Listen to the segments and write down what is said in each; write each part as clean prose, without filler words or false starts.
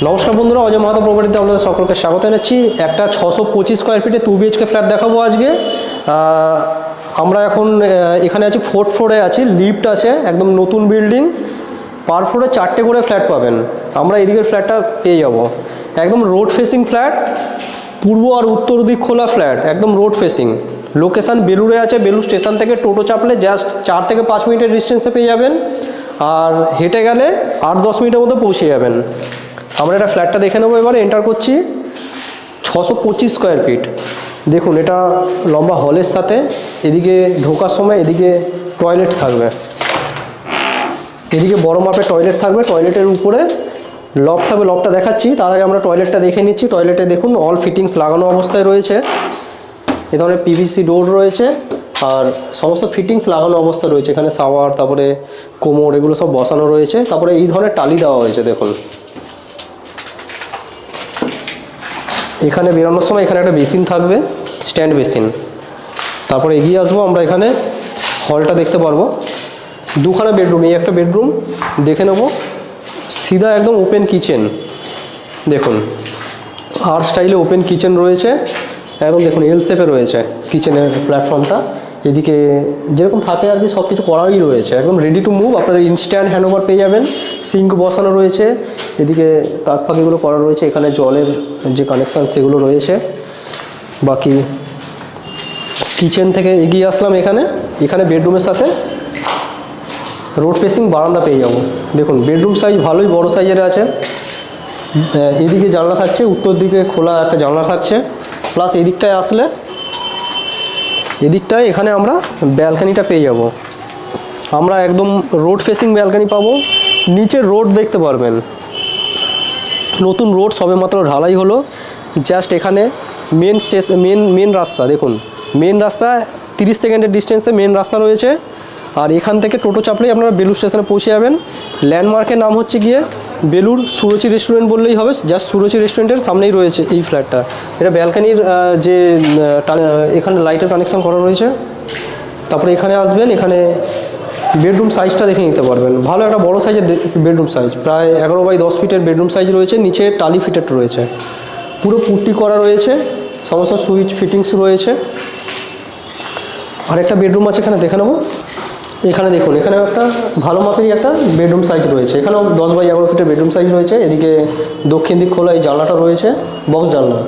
নমস্কার বন্ধুরা, অজয় মাহাতো প্রপার্টিতে আপনাদের সকলকে স্বাগত জানাচ্ছি। একটা 625 স্কোয়ার ফিটে 2 BHK ফ্ল্যাট দেখাবো আজকে। আমরা এখন এখানে আছি, 4th ফ্লোরে আছি, লিফট আছে, একদম নতুন বিল্ডিং। পার ফ্লোরে 4টে করে ফ্ল্যাট পাবেন। আমরা এদিকের ফ্ল্যাটটা পেয়ে যাব, একদম রোড ফেসিং ফ্ল্যাট, পূর্ব আর উত্তর দিক খোলা ফ্ল্যাট, একদম রোড ফেসিং। লোকেশান বেলুড়ে আছে, বেলুড় স্টেশন থেকে টোটো চাপলে জাস্ট 4 থেকে 5 মিনিটের ডিস্টেন্সে পেয়ে যাবেন, আর হেঁটে গেলে 8-10 মিনিটের মধ্যে পৌঁছে যাবেন। আমরা এটা ফ্ল্যাটটা দেখে নেবো, এবারে এন্টার করছি। 625 স্কোয়ার ফিট, দেখুন এটা লম্বা হলের সাথে, এদিকে ঢোকার সময় এদিকে টয়লেট থাকবে, এদিকে বড় মাপের টয়লেট থাকবে, টয়লেটের উপরে লক থাকবে। লকটা দেখাচ্ছি, তার আগে আমরা টয়লেটটা দেখে নিচ্ছি। টয়লেটে দেখুন অল ফিটিংস লাগানো অবস্থায় রয়েছে, এ ধরনের পিভিসি ডোর রয়েছে, আর সমস্ত ফিটিংস লাগানো অবস্থা রয়েছে। এখানে শাওয়ার, তারপরে কোমর, এগুলো সব বসানো রয়েছে। তারপরে এই ধরনের টালি দেওয়া হয়েছে, দেখুন এখানে বেরোনোর সময় এখানে একটা বেসিন থাকবে, স্ট্যান্ড বেসিন। তারপরে এগিয়ে আসবো, আমরা এখানে হলটা দেখতে পারবো। দুখানা বেডরুম, এই একটা বেডরুম দেখে নেব। সিধা একদম ওপেন কিচেন, দেখুন আর স্টাইলে ওপেন কিচেন রয়েছে, একদম দেখুন এল শেপে রয়েছে কিচেনের প্ল্যাটফর্মটা। এদিকে যেরকম থাকে আর কি সব কিছু করাই রয়েছে, একদম রেডি টু মুভ। আপনারা ইনস্ট্যান্ট হ্যান্ডওভার পেয়ে যাবেন। সিঙ্ক বসানো রয়েছে, এদিকে তাক ফাঁকিগুলো করা রয়েছে, এখানে জলের যে কানেকশান সেগুলো রয়েছে। বাকি কিচেন থেকে এগিয়ে আসলাম, এখানে বেডরুমের সাথে রোড ফেসিং বারান্দা পেয়ে যাব। দেখুন বেডরুম সাইজ ভালোই বড় সাইজের আছে। এদিকে জানলা থাকছে, উত্তর দিকে খোলা একটা জানলা থাকছে। প্লাস এদিকটায় আসলে এদিকটায় এখানে আমরা ব্যালকানিটা পেয়ে যাব। আমরা একদম রোড ফেসিং ব্যালকানি পাবো, নিচে রোড দেখতে পারবেন। নতুন রোড সবে মাত্র ঢালাই হলো। জাস্ট এখানে মেন রাস্তা, দেখুন মেন রাস্তা 30 সেকেন্ডের ডিস্টেন্সে মেন রাস্তা রয়েছে। আর এখান থেকে টোটো চাপলেই আপনারা বেলুড় স্টেশনে পৌঁছে যাবেন। ল্যান্ডমার্কের নাম হচ্ছে গিয়ে বেলুড় সুরুচি রেস্টুরেন্ট বললেই হবে। জাস্ট সুরুচি রেস্টুরেন্টের সামনেই রয়েছে এই ফ্ল্যাটটা। এটা ব্যালকানির যে এখানে লাইটের কানেকশান করা রয়েছে। তারপরে এখানে আসবেন, এখানে বেডরুম সাইজটা দেখে নিতে পারবেন। ভালো একটা বড় সাইজের বেডরুম সাইজ, প্রায় 11x10 ফিটের বেডরুম সাইজ রয়েছে। নিচে টালি ফিটেড রয়েছে, পুরো পুট্টি করা রয়েছে, সমস্ত সুইচ ফিটিংস রয়েছে। আরেকটা বেডরুম আছে, এখানে দেখে নেবো। এখানে দেখুন, এখানে একটা ভালো মাপেরই একটা বেডরুম সাইজ রয়েছে। এখানেও 10x11 ফিটের বেডরুম সাইজ রয়েছে। এদিকে দক্ষিণ দিক খোলা এই জানলাটা রয়েছে, বক্স জানলা।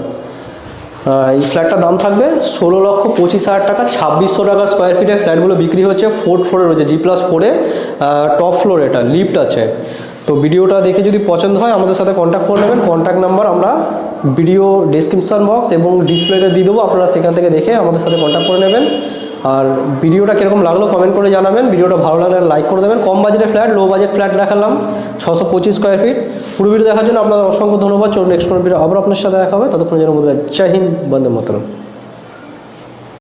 এই ফ্ল্যাটটার দাম থাকবে 16,25,000 টাকা। 2600 টাকা স্কোয়ার ফিটে ফ্ল্যাটগুলো বিক্রি হচ্ছে। 4th ফ্লোরে রয়েছে, G+4-এ টপ ফ্লোর, এটা লিফট আছে। তো ভিডিওটা দেখে যদি পছন্দ হয় আমাদের সাথে কন্ট্যাক্ট করে নেবেন। কন্ট্যাক্ট নাম্বার আমরা ভিডিও ডেসক্রিপশান বক্স এবং ডিসপ্লেতে দিয়ে দেবো, আপনারা সেখান থেকে দেখে আমাদের সাথে কন্ট্যাক্ট করে নেবেন। আর ভিডিওটা কীরকম লাগলো কমেন্ট করে জানাবেন। ভিডিওটা ভালো লাগলে লাইক করে দেবেন। কম বাজেটের ফ্ল্যাট, লো বাজেট ফ্ল্যাট দেখালাম 625 স্কোয়ার ফিট। পুরো ভিডিও দেখার জন্য আপনাদের অসংখ্য ধন্যবাদ। চলুন নেক্সট কোনো ভিডিও আবার আপনার সাথে দেখা হবে। ততক্ষণ যেন বন্ধুরা, জয় হিন্দ, বন্দে মাতরম।